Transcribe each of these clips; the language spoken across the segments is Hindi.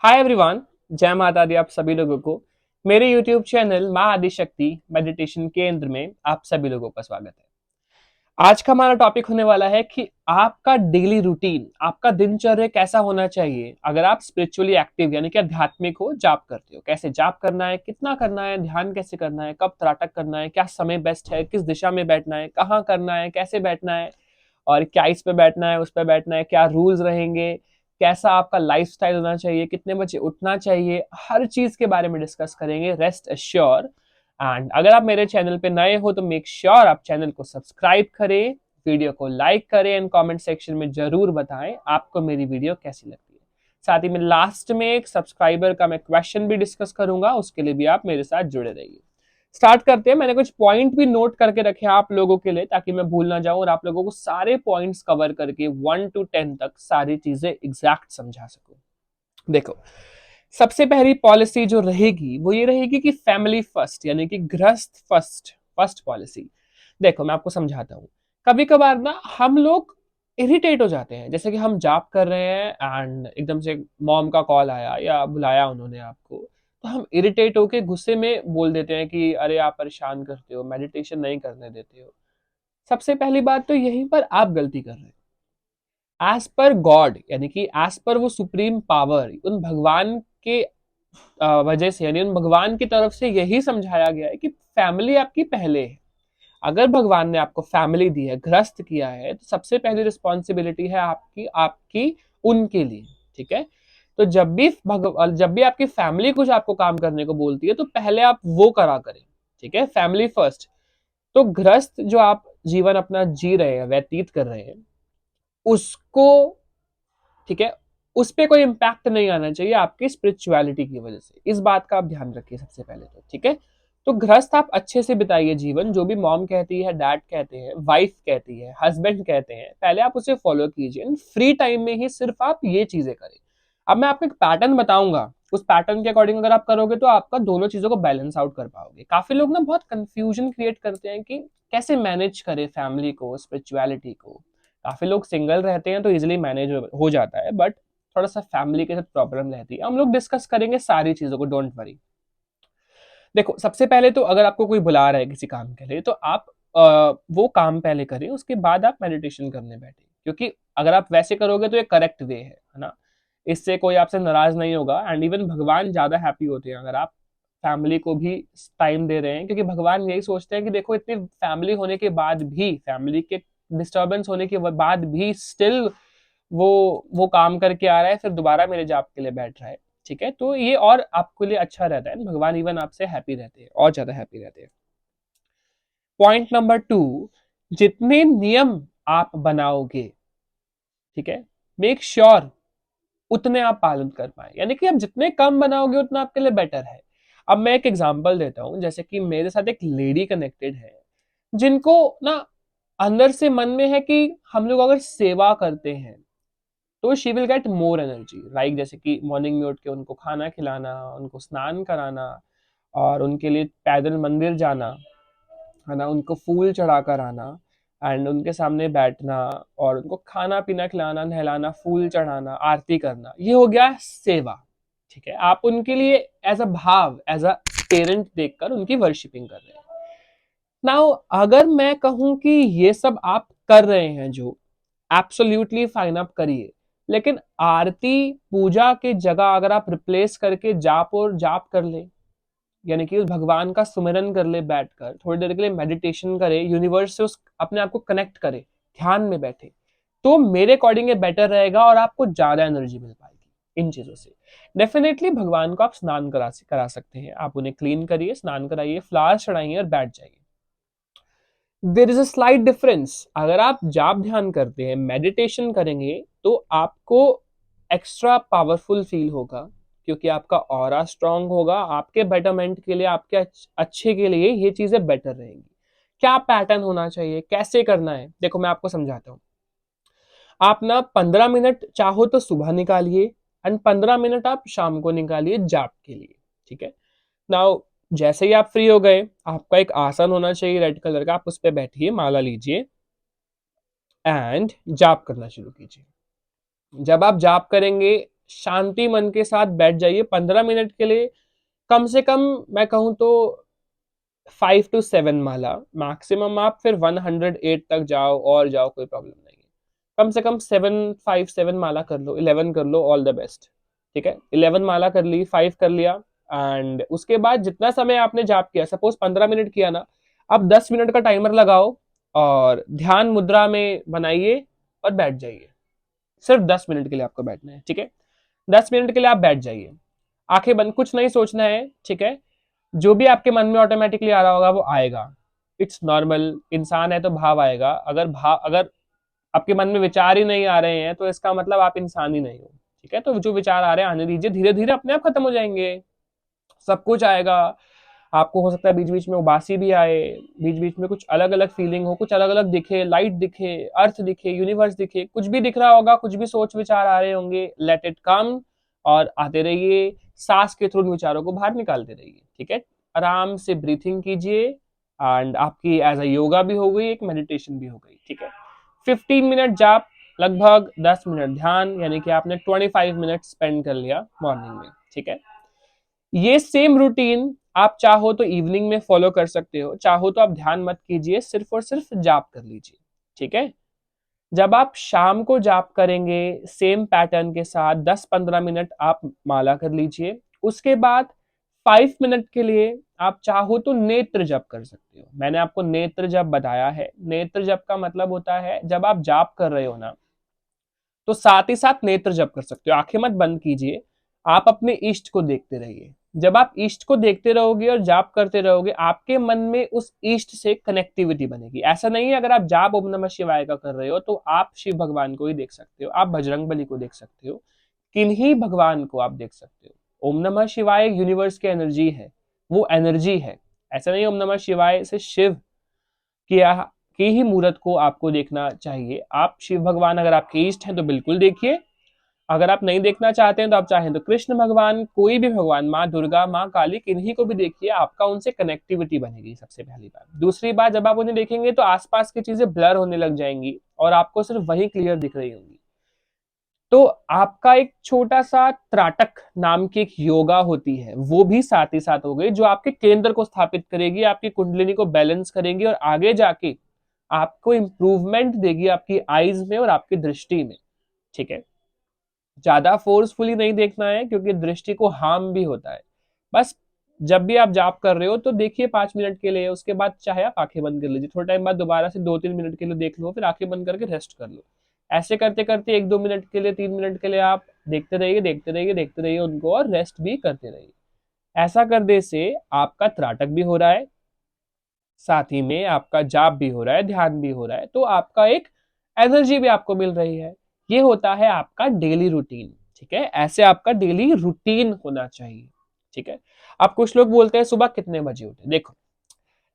हाय एवरीवन, जय माता दी आप सभी लोगों को। मेरे यूट्यूब चैनल माँ आदिशक्ति मेडिटेशन केंद्र में आप सभी लोगों का स्वागत है। आज का हमारा टॉपिक होने वाला है कि आपका डेली रूटीन, आपका दिनचर्या कैसा होना चाहिए अगर आप स्पिरिचुअली एक्टिव यानी कि आध्यात्मिक हो, जाप करते हो। कैसे जाप करना है, कितना करना है, ध्यान कैसे करना है, कब त्राटक करना है, क्या समय बेस्ट है, किस दिशा में बैठना है, कहाँ करना है, कैसे बैठना है और क्या इस पे बैठना है, उस पे बैठना है, क्या रूल्स रहेंगे, कैसा आपका लाइफस्टाइल होना चाहिए, कितने बजे उठना चाहिए, हर चीज के बारे में डिस्कस करेंगे, रेस्ट एश्योर। एंड अगर आप मेरे चैनल पे नए हो तो मेक श्योर आप चैनल को सब्सक्राइब करें, वीडियो को लाइक करें एंड कमेंट सेक्शन में जरूर बताएं आपको मेरी वीडियो कैसी लगती है। साथ ही में लास्ट में एक सब्सक्राइबर का मैं क्वेश्चन भी डिस्कस करूंगा, उसके लिए भी आप मेरे साथ जुड़े रहिए। स्टार्ट करते हैं। मैंने कुछ पॉइंट भी नोट करके रखे हैं आप लोगों के लिए ताकि मैं भूल ना जाऊं और आप लोगों को सारे पॉइंट्स कवर करके 1 to 10 तक सारी चीजें एग्जैक्ट समझा सकूं। देखो, सबसे पहली पॉलिसी जो रहेगी वो ये रहेगी कि फैमिली फर्स्ट यानी कि गृहस्थ फर्स्ट फर्स्ट पॉलिसी। देखो, मैं आपको समझाता हूँ। कभी कभार ना हम लोग इरिटेट हो जाते हैं, जैसे कि हम जाप कर रहे हैं एंड एकदम से मॉम का कॉल आया या बुलाया उन्होंने आपको, तो हम इरिटेट होके गुस्से में बोल देते हैं कि अरे आप परेशान करते हो, मेडिटेशन नहीं करने देते हो। सबसे पहली बात तो यहीं पर आप गलती कर रहे हैं। एज पर गॉड यानी कि एज पर वो सुप्रीम पावर, उन भगवान के वजह से, यानी उन भगवान की तरफ से यही समझाया गया है कि फैमिली आपकी पहले है। अगर भगवान ने आपको फैमिली दी है, ग्रस्त किया है, तो सबसे पहली रिस्पॉन्सिबिलिटी है आपकी आपकी उनके लिए। ठीक है। तो जब भी आपकी फैमिली कुछ आपको काम करने को बोलती है तो पहले आप वो करा करें। ठीक है, फैमिली फर्स्ट। तो ग्रस्त जो आप जीवन अपना जी रहे हैं, व्यतीत कर रहे हैं, उसको, ठीक है, उस पे कोई इम्पैक्ट नहीं आना चाहिए आपकी स्पिरिचुअलिटी की वजह से। इस बात का आप ध्यान रखिए सबसे पहले तो। ठीक है। तो गृहस्थ आप अच्छे से बिताइए जीवन, जो भी मॉम कहती है, डैड कहते हैं, वाइफ कहती है, हस्बैंड कहते हैं, पहले आप उसे फॉलो कीजिए। फ्री टाइम में ही सिर्फ आप ये चीजें करें। अब मैं आपको एक पैटर्न बताऊंगा, उस पैटर्न के अकॉर्डिंग अगर आप करोगे तो आपका दोनों चीजों को बैलेंस आउट कर पाओगे। काफी लोग ना बहुत कंफ्यूजन क्रिएट करते हैं कि कैसे मैनेज करें फैमिली को, स्पिरिचुअलिटी को। काफी लोग सिंगल रहते हैं तो इजिली मैनेज हो जाता है, बट थोड़ा सा फैमिली के साथ प्रॉब्लम रहती है। हम लोग डिस्कस करेंगे सारी चीजों को, डोंट वरी। देखो, सबसे पहले तो अगर आपको कोई बुला रहा है किसी काम के लिए तो आप वो काम पहले करें, उसके बाद आप मेडिटेशन करने बैठे, क्योंकि अगर आप वैसे करोगे तो ये करेक्ट वे है ना। इससे कोई आपसे नाराज नहीं होगा एंड इवन भगवान ज्यादा हैप्पी होते हैं अगर आप फैमिली को भी टाइम दे रहे हैं, क्योंकि भगवान यही सोचते हैं कि देखो, इतनी फैमिली होने के बाद भी, फैमिली के डिस्टर्बेंस होने के बाद भी स्टिल वो काम करके आ रहा है, फिर दोबारा मेरे जाप के लिए बैठ रहा है। ठीक है, तो ये और आपके लिए अच्छा रहता है, भगवान इवन आपसे हैप्पी रहते हैं, और ज्यादा हैप्पी रहते हैं। पॉइंट नंबर 2, जितने नियम आप बनाओगे, ठीक है, मेक श्योर उतने आप पालन कर पाए, यानी कि आप जितने कम बनाओगे उतना आपके लिए बेटर है। अब मैं एक एग्जांपल देता हूं, जैसे कि मेरे साथ एक लेडी कनेक्टेड है जिनको ना अंदर से मन में है कि हम लोग अगर सेवा करते हैं तो she will get more energy. Like जैसे कि मॉर्निंग में उठ के उनको खाना खिलाना, उनको स्नान कराना और उनके लिए पैदल मंदिर जाना, है ना, उनको फूल चढ़ा कर आना एंड उनके सामने बैठना और उनको खाना पीना खिलाना, नहलाना, फूल चढ़ाना, आरती करना, ये हो गया सेवा। ठीक है, आप उनके लिए एज अ भाव, एज अ पेरेंट देखकर उनकी वर्शिपिंग कर रहे हैं। नाउ अगर मैं कहूं कि ये सब आप कर रहे हैं, जो एब्सोल्युटली फाइन, आप करिए, लेकिन आरती पूजा के जगह अगर आप रिप्लेस करके जाप और जाप कर ले, यानी कि उस भगवान का सुमिरन कर ले, बैठकर थोड़ी देर के लिए मेडिटेशन करे, यूनिवर्स से उस अपने आप को कनेक्ट करे, ध्यान में बैठे, तो मेरे अकॉर्डिंग ये बेटर रहेगा और आपको ज्यादा एनर्जी मिल पाएगी इन चीजों से। डेफिनेटली भगवान को आप स्नान करा सकते हैं, आप उन्हें क्लीन करिए, स्नान कराइए, फ्लावर्स चढ़ाइए और बैठ जाइए। There is a slight difference. अगर आप जाप ध्यान करते हैं, मेडिटेशन करेंगे, तो आपको एक्स्ट्रा पावरफुल फील होगा, क्योंकि आपका ऑरा स्ट्रांग होगा। आपके बेटरमेंट के लिए, आपके अच्छे के लिए ये चीजें बेटर रहेंगी। क्या पैटर्न होना चाहिए, कैसे करना है, देखो मैं आपको समझाता हूँ। आप ना 15 मिनट चाहो तो सुबह निकालिए एंड 15 मिनट आप शाम को निकालिए जाप के लिए। ठीक है। नाउ जैसे ही आप फ्री हो गए, आपका एक आसन होना चाहिए रेड कलर का, आप उस पर बैठिए, माला लीजिए एंड जाप करना शुरू कीजिए। जब आप जाप करेंगे, शांति मन के साथ बैठ जाइए 15 मिनट के लिए। कम से कम मैं कहूँ तो 5 to 7 माला, मैक्सिमम आप फिर 108 तक जाओ और जाओ, कोई प्रॉब्लम नहीं है। कम से कम 7 माला कर लो, 11 कर लो, ऑल द बेस्ट। ठीक है, 11 माला कर ली, 5 कर लिया, एंड उसके बाद जितना समय आपने जाप किया, सपोज 15 मिनट किया ना, अब 10 मिनट का टाइमर लगाओ और ध्यान मुद्रा में बनाइए और बैठ जाइए। सिर्फ 10 मिनट के लिए आपको बैठना है। ठीक है, 10 मिनट के लिए आप बैठ जाइए, आंखें बंद, कुछ नहीं सोचना है। ठीक है, जो भी आपके मन में ऑटोमेटिकली आ रहा होगा वो आएगा। इट्स नॉर्मल, इंसान है तो भाव आएगा। अगर आपके मन में विचार ही नहीं आ रहे हैं तो इसका मतलब आप इंसान ही नहीं हो। ठीक है, तो जो विचार आ रहे हैं आने दीजिए, धीरे धीरे अपने आप खत्म हो जाएंगे। सब कुछ आएगा। आपको हो सकता है बीच बीच में उबासी भी आए, बीच बीच में कुछ अलग अलग फीलिंग हो, कुछ अलग अलग दिखे, लाइट दिखे, अर्थ दिखे, यूनिवर्स दिखे, कुछ भी दिख रहा होगा, कुछ भी सोच विचार आ रहे होंगे, लेट इट कम और आते रहिए। सांस के थ्रू विचारों को बाहर निकालते रहिए। ठीक है, आराम से ब्रीथिंग कीजिए, एंड आपकी एज अ योगा भी हो गई, एक मेडिटेशन भी हो गई। ठीक है, 15 मिनट जाप, लगभग 10 मिनट ध्यान, यानी कि आपने 25 मिनट स्पेंड कर लिया मॉर्निंग में। ठीक है, ये सेम रूटीन आप चाहो तो इवनिंग में फॉलो कर सकते हो, चाहो तो आप ध्यान मत कीजिए, सिर्फ और सिर्फ जाप कर लीजिए। ठीक है, जब आप शाम को जाप करेंगे सेम पैटर्न के साथ 10-15 मिनट आप माला कर लीजिए। उसके बाद 5 मिनट के लिए आप चाहो तो नेत्र जप कर सकते हो। मैंने आपको नेत्र जप बताया है। नेत्र जप का मतलब होता है जब आप जाप कर रहे हो ना, तो साथ ही साथ नेत्र जप कर सकते हो। आंखें मत बंद कीजिए, आप अपने इष्ट को देखते रहिए। जब आप इष्ट को देखते रहोगे और जाप करते रहोगे, आपके मन में उस इष्ट से कनेक्टिविटी बनेगी। ऐसा नहीं है अगर आप जाप ओम नमः शिवाय का कर रहे हो तो आप शिव भगवान को ही देख सकते हो, आप बजरंग बली को देख सकते हो, किन्हीं भगवान को आप देख सकते हो। ओम नमः शिवाय यूनिवर्स की एनर्जी है, वो एनर्जी है। ऐसा नहीं ओम नमः शिवाय से शिव किया की ही मूर्त को आपको देखना चाहिए। आप शिव भगवान अगर आपके इष्ट हैं तो बिल्कुल देखिए, अगर आप नहीं देखना चाहते हैं तो आप चाहें तो कृष्ण भगवान, कोई भी भगवान, माँ दुर्गा, माँ काली, किन्हीं को भी देखिए, आपका उनसे कनेक्टिविटी बनेगी। सबसे पहली बात। दूसरी बात, जब आप उन्हें देखेंगे तो आसपास की चीजें ब्लर होने लग जाएंगी और आपको सिर्फ वही क्लियर दिख रही होंगी। तो आपका एक छोटा सा त्राटक नाम की एक योगा होती है, वो भी साथ ही साथ हो गई, जो आपके केंद्र को स्थापित करेगी, आपकी कुंडलिनी को बैलेंस करेगी और आगे जाके आपको इंप्रूवमेंट देगी आपकी आईज में और आपकी दृष्टि में। ठीक है, ज्यादा फोर्सफुली नहीं देखना है क्योंकि दृष्टि को हार्म भी होता है। बस जब भी आप जाप कर रहे हो तो देखिए 5 मिनट के लिए, उसके बाद चाहे आप आंखें बंद कर लीजिए, थोड़ा टाइम बाद दोबारा से 2-3 मिनट के लिए देख लो, फिर आंखें बंद करके रेस्ट कर लो। ऐसे करते करते 1-2 मिनट के लिए, 3 मिनट के लिए आप देखते रहिए, देखते रहिए, देखते रहिए उनको और रेस्ट भी करते रहिए। ऐसा करने से आपका त्राटक भी हो रहा है, साथ ही में आपका जाप भी हो रहा है, ध्यान भी हो रहा है, तो आपका एक एनर्जी भी आपको मिल रही है। ये होता है आपका डेली रूटीन। ठीक है, ऐसे आपका डेली रूटीन होना चाहिए। ठीक है, अब कुछ लोग बोलते हैं सुबह कितने बजे उठे। देखो,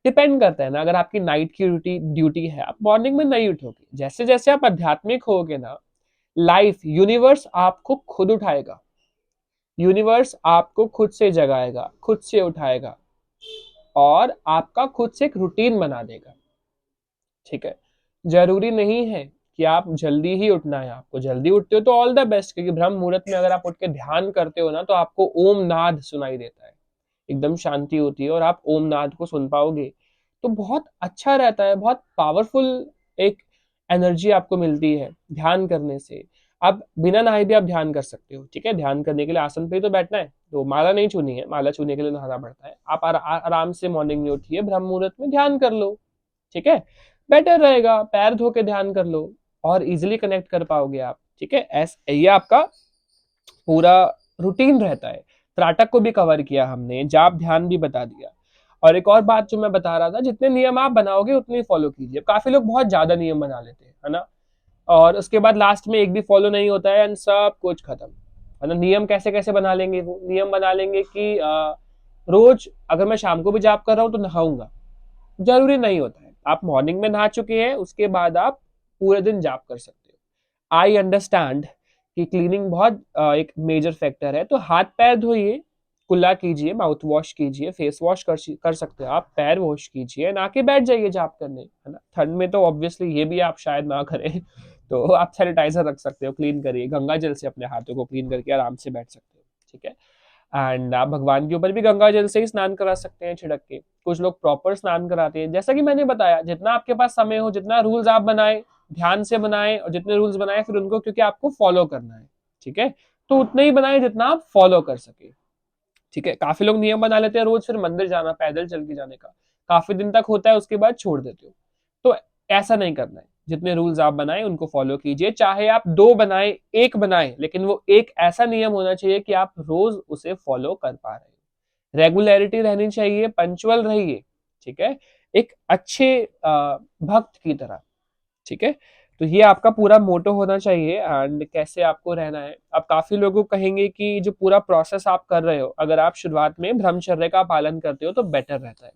डिपेंड करता है ना, अगर आपकी नाइट की ड्यूटी है, आप मॉर्निंग में नहीं उठोगे। जैसे जैसे आप आध्यात्मिक होगे ना, लाइफ, यूनिवर्स आपको खुद उठाएगा, यूनिवर्स आपको खुद से जगाएगा, खुद से उठाएगा और आपका खुद से एक रूटीन बना देगा। ठीक है, जरूरी नहीं है कि आप जल्दी ही उठना है। आपको जल्दी उठते हो तो ऑल द बेस्ट, क्योंकि ब्रह्म मुहूर्त में अगर आप उठ के ध्यान करते हो ना तो आपको ओम नाद सुनाई देता है, एकदम शांति होती है और आप ओम नाद को सुन पाओगे तो बहुत अच्छा रहता है, बहुत पावरफुल एक एनर्जी आपको मिलती है ध्यान करने से। आप बिना नहाए भी आप ध्यान कर सकते हो। ठीक है, ध्यान करने के लिए आसन पे ही तो बैठना है, तो माला नहीं छूनी है, माला छूने के लिए नहाना पड़ता है। आप आराम से मॉर्निंग में उठिए, ब्रह्म मुहूर्त में ध्यान कर लो। ठीक है, बेटर रहेगा, पैर धो के ध्यान कर लो और इजिली कनेक्ट कर पाओगे आप। ठीक है, ये आपका पूरा रूटीन रहता है। त्राटक को भी कवर किया हमने, जाप ध्यान भी बता दिया। और एक और बात जो मैं बता रहा था, जितने नियम आप बनाओगे उतने ही फॉलो कीजिए। काफी लोग बहुत ज्यादा नियम बना लेते हैं, है ना, और उसके बाद लास्ट में एक भी फॉलो नहीं होता है एंड सब कुछ खत्म, है ना। नियम कैसे कैसे बना लेंगे, वो नियम बना लेंगे कि रोज अगर मैं शाम को भी जाप कर रहा हूँ तो नहाऊंगा, जरूरी नहीं होता है। आप मॉर्निंग में नहा चुके हैं, उसके बाद आप पूरे दिन जाप कर सकते हो। आई अंडरस्टैंड कि क्लीनिंग बहुत एक मेजर फैक्टर है, तो हाथ पैर धोइए, कुल्ला कीजिए, माउथ वॉश कीजिए, फेस वॉश कर सकते हो आप, पैर वॉश कीजिए, ना के बैठ जाइए जाप करने, है ना। ठंड में तो ऑब्वियसली ये भी आप शायद ना करें तो आप सैनिटाइजर रख सकते हो, क्लीन करिए, गंगा जल से अपने हाथों को क्लीन करके आराम से बैठ सकते हो, ठीक है। एंड आप भगवान के ऊपर भी गंगा जल से ही स्नान करा सकते हैं छिड़क के। कुछ लोग प्रॉपर स्नान कराते हैं, जैसा कि मैंने बताया, जितना आपके पास समय हो, जितना रूल्स आप बनाए, ध्यान से बनाए, और जितने रूल्स बनाए फिर उनको, क्योंकि आपको फॉलो करना है, ठीक है, तो उतने ही बनाए जितना आप फॉलो कर सके, ठीक है। काफी लोग नियम बना लेते हैं रोज फिर मंदिर जाना, पैदल चल के जाने का, काफी दिन तक होता है, उसके बाद छोड़ देते हो। तो ऐसा नहीं करना है, जितने रूल्स आप बनाए उनको फॉलो कीजिए, चाहे आप 2 बनाए, 1 बनाए, लेकिन वो एक ऐसा नियम होना चाहिए कि आप रोज उसे फॉलो कर पा रहे हो। रेगुलरिटी रहनी चाहिए, पंचुअल रहिए, ठीक है, एक अच्छे भक्त की तरह, ठीक है। तो ये आपका पूरा मोटो होना चाहिए एंड कैसे आपको रहना है। अब काफी लोगों को कहेंगे कि जो पूरा प्रोसेस आप कर रहे हो, अगर आप शुरुआत में ब्रह्मचर्य का पालन करते हो तो बेटर रहता है।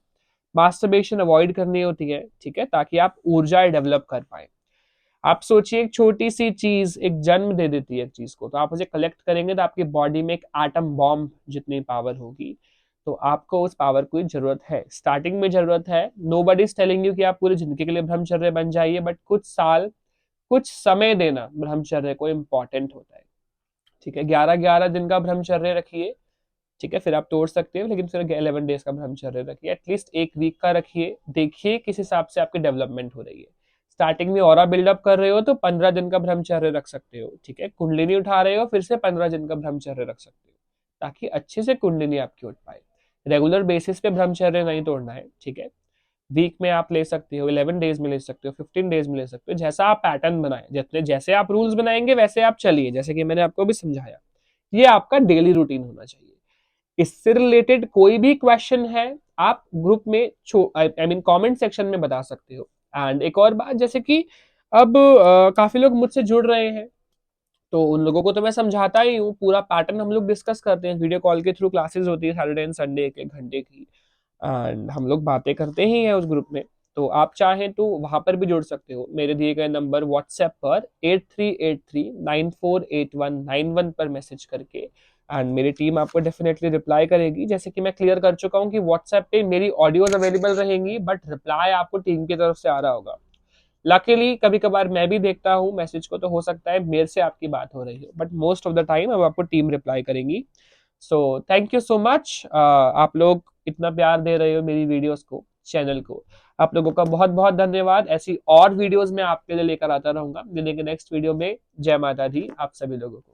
मास्टरबेशन अवॉइड करनी होती है, ठीक है, ताकि आप ऊर्जा डेवलप कर पाए। आप सोचिए, एक छोटी सी चीज एक जन्म दे देती है एक चीज को, तो आप उसे कलेक्ट करेंगे तो आपकी बॉडी में एक एटम बॉम्ब जितनी पावर होगी। तो आपको उस पावर की जरूरत है, स्टार्टिंग में जरूरत है। नोबडी इज टेलिंग यू कि आप पूरी जिंदगी के लिए ब्रह्मचर्य बन जाइए, बट कुछ साल, कुछ समय देना ब्रह्मचर्य को इम्पॉर्टेंट होता है, ठीक है। 11-11 दिन का ब्रह्मचर्य रखिए, ठीक है, फिर आप तोड़ सकते हो, लेकिन फिर 11 डेज का ब्रह्मचर्य रखिए, एटलीस्ट 1 वीक का रखिए, देखिए किस हिसाब से आपकी डेवलपमेंट हो रही है। स्टार्टिंग में ऑरा बिल्डअप कर रहे हो तो 15 दिन का ब्रह्मचर्य रख सकते हो, ठीक है। कुंडलिनी उठा रहे हो, फिर से 15 दिन का ब्रह्मचर्य रख सकते हो, ताकि अच्छे से कुंडलिनी आपकी उठ पाए। रेगुलर बेसिस पे ब्रह्मचर्य नहीं तोड़ना है, ठीक है। वीक में आप ले सकते हो, 11 डेज में ले सकते हो, 15 डेज में ले सकते हो, जैसा आप पैटर्न बनाए, जितने जैसे आप रूल्स बनाएंगे वैसे आप चलिए, जैसे कि मैंने आपको भी समझाया। ये आपका डेली रूटीन होना चाहिए। इससे रिलेटेड कोई भी क्वेश्चन है, आप ग्रुप में आई मीन कमेंट सेक्शन में बता सकते हो। एंड एक और बात, जैसे कि अब काफी लोग मुझसे जुड़ रहे हैं, तो उन लोगों को तो मैं समझाता ही हूँ, पूरा पैटर्न हम लोग डिस्कस करते हैं, वीडियो कॉल के थ्रू क्लासेस होती है सैटरडे एंड संडे, 1-1 घंटे की, एंड हम लोग बातें करते ही हैं उस ग्रुप में। तो आप चाहें तो वहां पर भी जुड़ सकते हो, मेरे दिए गए नंबर व्हाट्सएप पर 8383948191 पर मैसेज करके, एंड मेरी टीम आपको डेफिनेटली रिप्लाई करेगी। जैसे कि मैं क्लियर कर चुका हूँ कि व्हाट्सएप पे मेरी ऑडियोज अवेलेबल रहेंगी, बट रिप्लाई आपको टीम की तरफ से आ रहा होगा। लकीली कभी कभार मैं भी देखता हूँ मैसेज को, तो हो सकता है मेरे से आपकी बात हो रही हो, but most of the time अब आपको टीम रिप्लाई करेंगी। So thank you so much, आप लोग इतना प्यार दे रहे हो मेरी वीडियोस को, चैनल को। आप लोगों का बहुत बहुत धन्यवाद। ऐसी और वीडियोस मैं आपके लिए लेकर आता रहूंगा। मिलेंगे नेक्स्ट वीडियो में। जय माता दी आप सभी लोगों को।